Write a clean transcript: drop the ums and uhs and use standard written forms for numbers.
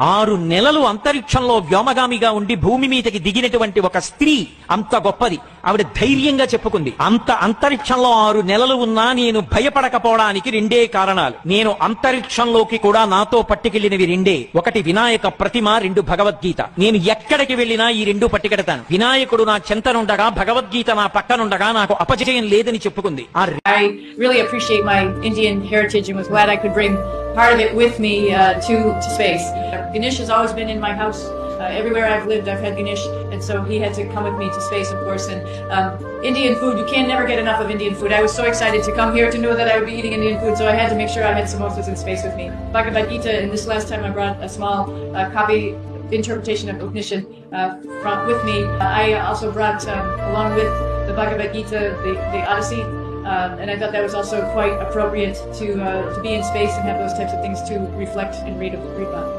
6 నెలలు అంతరిక్షంలో వ్యోమగామిగా ఉండి భూమి మీదకి దిగినటువంటి ఒక స్త్రీ అంత గొప్పది. ఆవిడ ధైర్యంగా చెప్పుకుంది, అంత అంతరిక్షంలో 6 నెలలు ఉన్నా నేను భయపడకపోవడానికి 2 కారణాలు. నేను అంతరిక్షంలోకి కూడా నాతో పట్టుకెళ్లినవి 2. ఒకటి వినాయక ప్రతిమ, 2 భగవద్గీత. నేను ఎక్కడికి వెళ్ళినా ఈ 2 పట్టుకెడతాను. వినాయకుడు నా చెంతనుండగా, భగవద్గీత నా పక్కనుండగా నాకు అపజయం లేదని చెప్పుకుంది. I really appreciate my Indian heritage and was glad I could bring part of it with me to space. Ganesh has always been in my house. Everywhere I've lived, I've had Ganesh, and so he had to come with me to space, of course. And Indian food, you can never get enough of Indian food. I was so excited to come here to know that I would be eating Indian food, so I had to make sure I had samosas in space with me. Bhagavad Gita, and this last time I brought a small copy interpretation of Upanishad with me. I also brought, along with the Bhagavad Gita, the Odyssey. And I thought that was also quite appropriate to be in space and have those types of things to reflect and read about.